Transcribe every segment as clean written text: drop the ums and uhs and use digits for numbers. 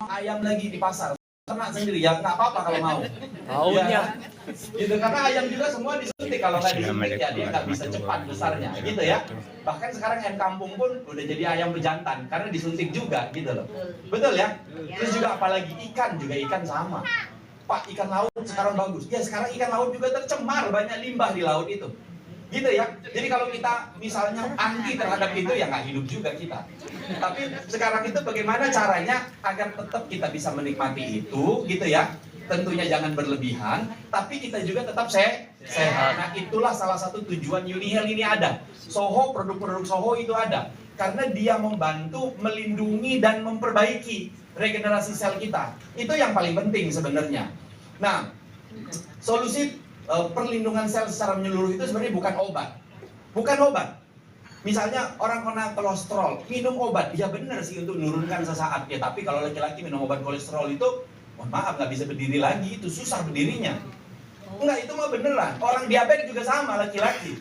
ayam lagi di pasar, ternak sendiri ya nggak apa-apa kalau mau. Maunya. Gitu, karena ayam juga semua disuntik, kalau nggak disuntik ya dia nggak bisa cepat besarnya, gitu ya. Bahkan sekarang ayam kampung pun udah jadi ayam pejantan karena disuntik juga, gitu loh. Betul ya? Terus juga apalagi ikan sama. Pak, ikan laut sekarang bagus. Ya sekarang ikan laut juga tercemar, banyak limbah di laut itu. Gitu ya. Jadi kalau kita misalnya anti terhadap itu ya nggak hidup juga kita. Tapi sekarang itu bagaimana caranya agar tetap kita bisa menikmati itu, gitu ya. Tentunya jangan berlebihan, tapi kita juga tetap sehat. Nah itulah salah satu tujuan Unihealth ini ada. Soho, produk-produk Soho itu ada. Karena dia membantu melindungi dan memperbaiki regenerasi sel kita. Itu yang paling penting sebenarnya. Nah, solusi perlindungan sel secara menyeluruh itu sebenarnya bukan obat. Bukan obat. Misalnya orang kena kolesterol, minum obat. Ya benar sih untuk menurunkan sesaat. Ya tapi kalau laki-laki minum obat kolesterol itu, mohon maaf nggak bisa berdiri lagi, itu susah berdirinya. Enggak, itu mah beneran. Orang diabetes juga sama laki-laki.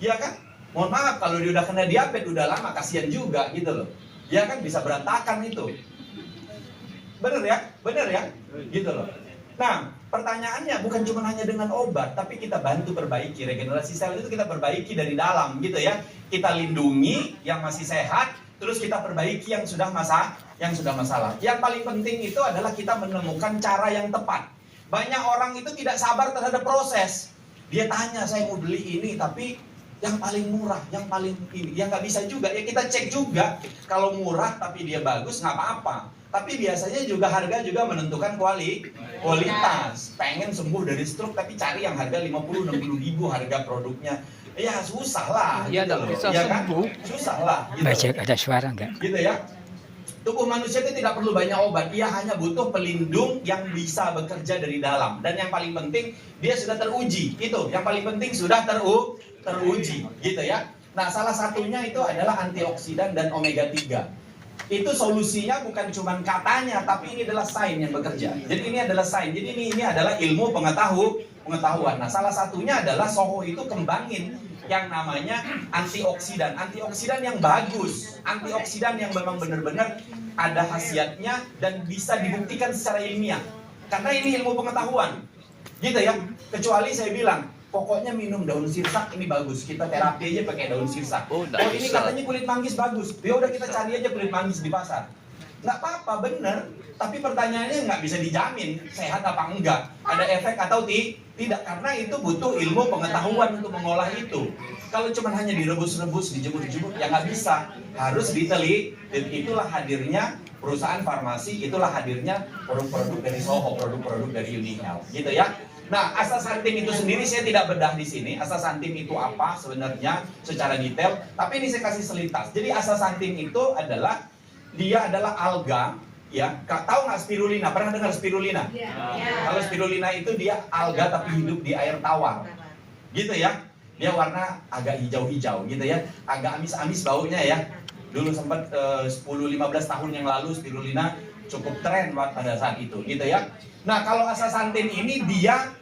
Ya kan? Mohon maaf kalau dia udah kena diabetes udah lama, kasihan juga gitu loh. Ya kan bisa berantakan itu. Bener ya? Gitu loh. Nah, pertanyaannya bukan cuma hanya dengan obat, tapi kita bantu perbaiki regenerasi sel itu, kita perbaiki dari dalam gitu ya. Kita lindungi yang masih sehat, terus kita perbaiki yang sudah masalah. Yang paling penting itu adalah kita menemukan cara yang tepat. Banyak orang itu tidak sabar terhadap proses. Dia tanya, saya mau beli ini tapi yang paling murah, yang paling ini, yang nggak bisa juga. Ya kita cek juga, kalau murah tapi dia bagus nggak apa-apa. Tapi biasanya juga harga juga menentukan kualitas. Pengen sembuh dari stroke tapi cari yang harga 50-60 ribu harga produknya. Ya susah lah. Ya gitu bisa ya kan? sembuh. Susah lah. Gitu. Baca ada suara enggak? Gitu ya. Tubuh manusia itu tidak perlu banyak obat. Dia hanya butuh pelindung yang bisa bekerja dari dalam. Dan yang paling penting dia sudah teruji. Itu yang paling penting sudah teruji. Gitu ya. Nah salah satunya itu adalah antioksidan dan omega 3. Itu solusinya bukan cuma katanya, tapi ini adalah sains yang bekerja. Jadi ini adalah sains. Jadi ini adalah ilmu pengetahuan. Nah, salah satunya adalah Soho itu kembangin yang namanya antioksidan. Antioksidan yang bagus, antioksidan yang memang benar-benar ada khasiatnya dan bisa dibuktikan secara ilmiah. Karena ini ilmu pengetahuan. Gitu ya. Kecuali saya bilang, pokoknya minum daun sirsak ini bagus. Kita terapi aja pakai daun sirsak. Oh ini katanya kulit manggis bagus. Ya udah kita cari aja kulit manggis di pasar. Nggak apa-apa, bener. Tapi pertanyaannya nggak bisa dijamin sehat apa enggak. Ada efek atau tidak. Karena itu butuh ilmu pengetahuan untuk mengolah itu. Kalau cuma hanya direbus-rebus, dijemur-jemur, ya nggak bisa. Harus diteliti. Dan itulah hadirnya perusahaan farmasi, itulah hadirnya produk-produk dari Soho, produk-produk dari Unihealth. Gitu ya. Nah, astaxanthin itu sendiri saya tidak bedah di sini. Astaxanthin itu apa sebenarnya secara detail, tapi ini saya kasih selintas. Jadi astaxanthin itu adalah dia adalah alga, ya. Tahu nggak spirulina? Pernah dengar spirulina? Kalau spirulina itu dia alga tapi hidup di air tawar. Gitu ya. Dia warna agak hijau-hijau gitu ya. Agak amis-amis baunya ya. Dulu sempat 10-15 tahun yang lalu spirulina cukup tren pada saat itu gitu ya. Nah, kalau astaxanthin ini dia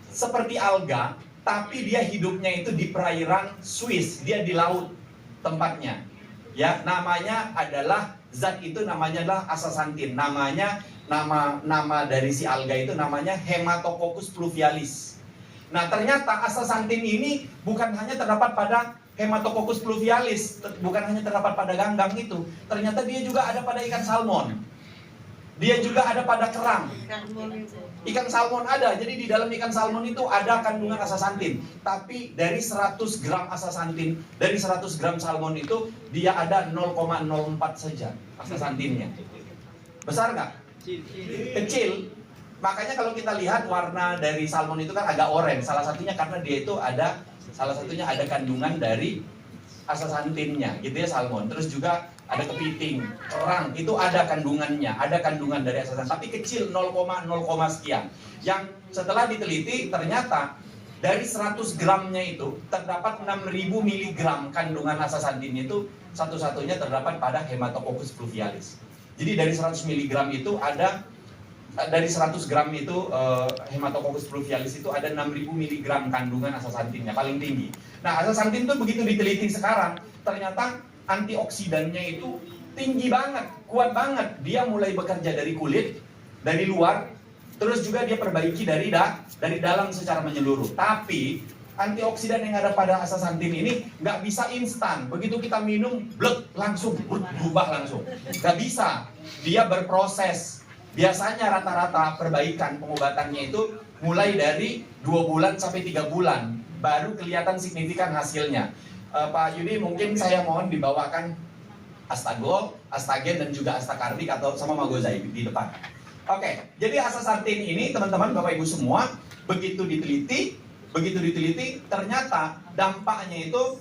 seperti alga, tapi dia hidupnya itu di perairan Swiss, dia di laut tempatnya. Ya, namanya adalah zat itu namanya adalah astaxanthin. Namanya nama dari si alga itu namanya Haematococcus pluvialis. Nah, ternyata astaxanthin ini bukan hanya terdapat pada Haematococcus pluvialis, bukan hanya terdapat pada ganggang itu. Ternyata dia juga ada pada ikan salmon. Dia juga ada pada kerang. Ikan salmon ada, jadi di dalam ikan salmon itu ada kandungan astaxanthin. Tapi dari 100 gram astaxanthin, dari 100 gram salmon itu dia ada 0,04 saja astaxanthinnya. Besar nggak? Kecil. Makanya kalau kita lihat warna dari salmon itu kan agak oranye. Salah satunya karena dia itu ada, salah satunya ada kandungan dari astaxanthinnya, gitu ya salmon. Terus juga ada kepiting, kerang, itu ada kandungannya, ada kandungan dari astaxanthin, tapi kecil 0,0 sekian. Yang setelah diteliti ternyata dari 100 gramnya itu terdapat 6.000 miligram kandungan astaxanthin itu satu-satunya terdapat pada Haematococcus pluvialis. Jadi dari 100 miligram itu ada dari 100 gram itu Haematococcus pluvialis itu ada 6.000 miligram kandungan astaxanthinnya paling tinggi. Nah, astaxanthin itu begitu diteliti sekarang ternyata antioksidannya itu tinggi banget, kuat banget. Dia mulai bekerja dari kulit, dari luar, terus juga dia perbaiki dari dalam secara menyeluruh. Tapi antioksidan yang ada pada asasantin ini nggak bisa instan. Begitu kita minum, blek, langsung berubah langsung. Nggak bisa. Dia berproses. Biasanya rata-rata perbaikan pengobatannya itu mulai dari 2 bulan sampai 3 bulan. Baru kelihatan signifikan hasilnya. Pak Yudi, mungkin saya mohon dibawakan Astagol, Astagen, dan juga Astakardik atau sama Magozaib di depan. Oke, jadi asasantin ini teman-teman, Bapak Ibu semua, begitu diteliti, ternyata dampaknya itu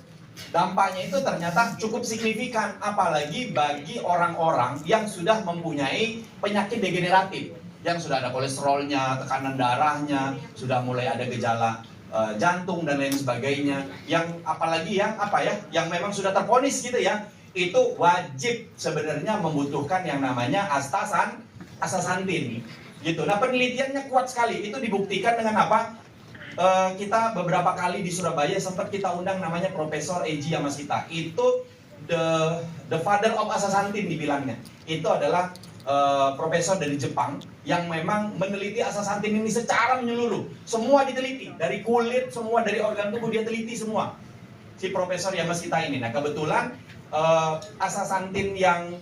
ternyata cukup signifikan, apalagi bagi orang-orang yang sudah mempunyai penyakit degeneratif, yang sudah ada kolesterolnya, tekanan darahnya, sudah mulai ada gejala jantung dan lain sebagainya, yang apalagi yang memang sudah terponis gitu ya, itu wajib sebenarnya membutuhkan yang namanya asasantin gitu. Nah, penelitiannya kuat sekali, itu dibuktikan dengan apa? Kita beberapa kali di Surabaya sempat kita undang namanya Profesor Eiji Yamashita. Itu the father of asasantin dibilangnya. Itu adalah profesor dari Jepang yang memang meneliti asasantin ini secara menyeluruh. Semua diteliti, dari kulit, semua dari organ tubuh dia teliti semua. Si Profesor Yamashita ini. Nah, kebetulan asasantin yang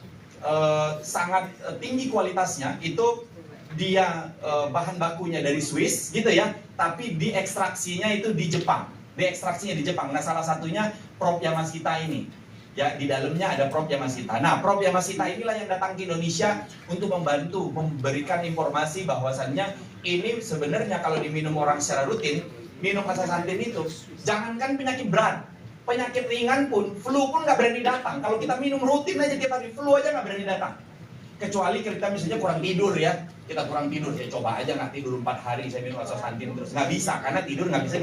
sangat tinggi kualitasnya itu dia bahan bakunya dari Swiss gitu ya, tapi diekstraksinya itu di Jepang. Nah, salah satunya Prof Yamashita ini. Ya, di dalamnya ada Prof Yamashita. Nah, Prof Yamashita inilah yang datang ke Indonesia untuk membantu memberikan informasi bahwasannya ini sebenarnya kalau diminum orang secara rutin, minum asasantin itu jangankan penyakit berat, penyakit ringan pun, flu pun nggak berani datang. Kalau kita minum rutin aja tiap hari, flu aja nggak berani datang. Kecuali kita misalnya kurang tidur ya, kita kurang tidur, ya coba aja nggak tidur 4 hari saya minum asasantin terus. Nggak bisa, karena tidur nggak bisa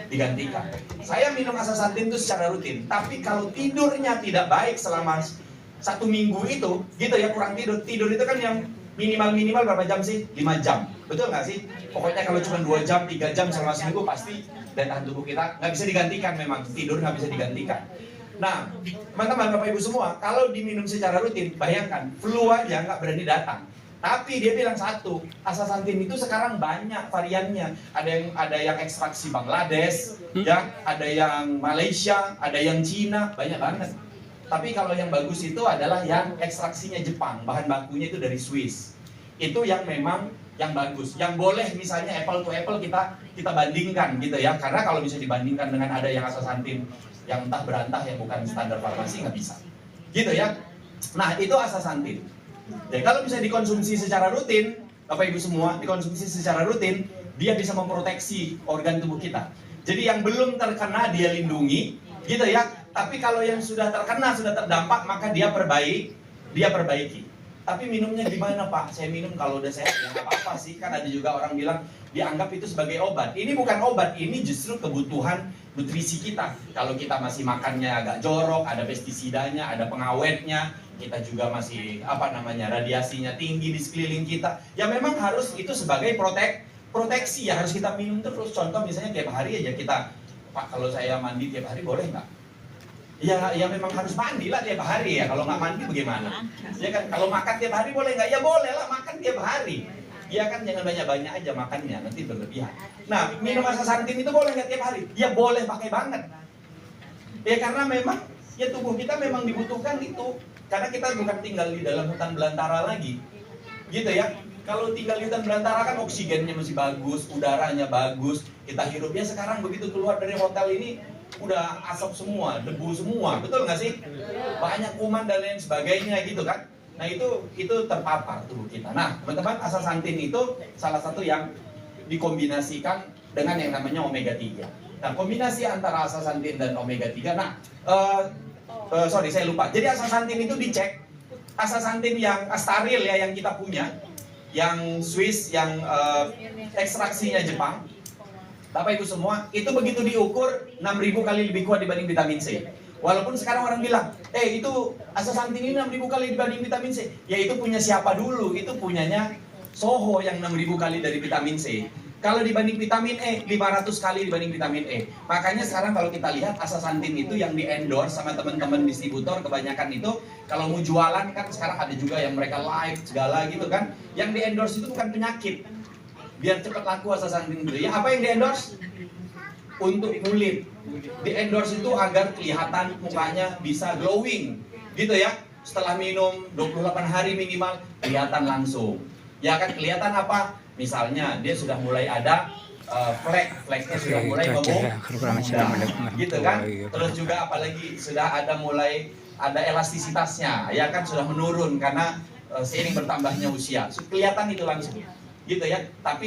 digantikan. Saya minum asasantin itu secara rutin, tapi kalau tidurnya tidak baik selama 1 minggu itu, gitu ya, kurang tidur. Tidur itu kan yang minimal berapa jam sih? 5 jam, betul nggak sih? Pokoknya kalau cuma 2 jam, 3 jam selama seminggu pasti daya tahan tubuh kita nggak bisa digantikan, memang tidur nggak bisa digantikan. Nah, teman-teman, Bapak Ibu semua, kalau diminum secara rutin, bayangkan, flu aja nggak berani datang. Tapi dia bilang satu, asasantin itu sekarang banyak variannya. Ada yang ekstraksi Bangladesh, ya, ada yang Malaysia, ada yang Cina, banyak banget. Tapi kalau yang bagus itu adalah yang ekstraksinya Jepang, bahan bakunya itu dari Swiss. Itu yang memang yang bagus. Yang boleh misalnya apple to apple kita bandingkan gitu ya. Karena kalau bisa dibandingkan dengan ada yang asasantin yang entah berantah yang bukan standar farmasi, nggak bisa. Gitu ya. Nah, itu asasantin. Jadi kalau bisa dikonsumsi secara rutin, Bapak Ibu semua, dikonsumsi secara rutin, dia bisa memproteksi organ tubuh kita. Jadi yang belum terkena dia lindungi, gitu ya. Tapi kalau yang sudah terkena, sudah terdampak, maka dia perbaiki. Tapi minumnya gimana, Pak? Saya minum kalau udah sehat, ya nggak apa-apa sih. Kan ada juga orang bilang dianggap itu sebagai obat. Ini bukan obat, ini justru kebutuhan nutrisi kita. Kalau kita masih makannya agak jorok, ada pestisidanya, ada pengawetnya, kita juga masih radiasinya tinggi di sekeliling kita. Ya memang harus itu sebagai proteksi ya, harus kita minum terus. Contoh misalnya tiap hari aja kita, Pak, kalau saya mandi tiap hari boleh nggak? Ya memang harus mandi lah tiap hari ya. Kalau nggak mandi bagaimana? Ya kan, kalau makan tiap hari boleh nggak? Ya boleh lah, makan tiap hari. Ya kan, jangan banyak-banyak aja makannya, nanti berlebihan. Nah, minum asasantin itu boleh nggak tiap hari? Ya boleh, pakai banget. Ya karena memang ya tubuh kita memang dibutuhkan itu. Karena kita bukan tinggal di dalam hutan belantara lagi, gitu ya. Kalau tinggal di hutan belantara kan oksigennya masih bagus, udaranya bagus, kita hidupnya. Sekarang begitu keluar dari hotel ini udah asap semua, debu semua, betul nggak sih? Banyak kuman dan lain sebagainya gitu kan. Nah itu terpapar tubuh kita. Nah, teman-teman, asasantin itu salah satu yang dikombinasikan dengan yang namanya omega 3. Nah, kombinasi antara asasantin dan omega 3. Nah, sorry saya lupa. Jadi asasantin itu dicek. Asasantin yang steril ya, yang kita punya, yang Swiss, yang ekstraksinya Jepang, Bapak Ibu semua, itu begitu diukur 6.000 kali lebih kuat dibanding vitamin C. Walaupun sekarang orang bilang, itu asasantin ini 6.000 kali dibanding vitamin C. Ya itu punya siapa dulu? Itu punyanya Soho yang 6.000 kali dari vitamin C. Kalau dibanding vitamin E, 500 kali dibanding vitamin E. Makanya sekarang kalau kita lihat astaxanthin itu yang di-endorse sama teman-teman distributor kebanyakan itu, kalau mau jualan kan sekarang ada juga yang mereka live segala gitu kan. Yang di-endorse itu bukan penyakit. Biar cepat laku astaxanthin itu. Ya, apa yang di-endorse? Untuk kulit. Di-endorse itu agar kelihatan mukanya bisa glowing. Gitu ya. Setelah minum 28 hari minimal kelihatan langsung. Ya kan, kelihatan apa? Misalnya dia sudah mulai ada flek-fleknya sudah mulai memudar, gitu kan. Terus juga apalagi sudah ada mulai ada elastisitasnya, ya kan, sudah menurun karena seiring bertambahnya usia. Kelihatan itu langsung, gitu ya. Tapi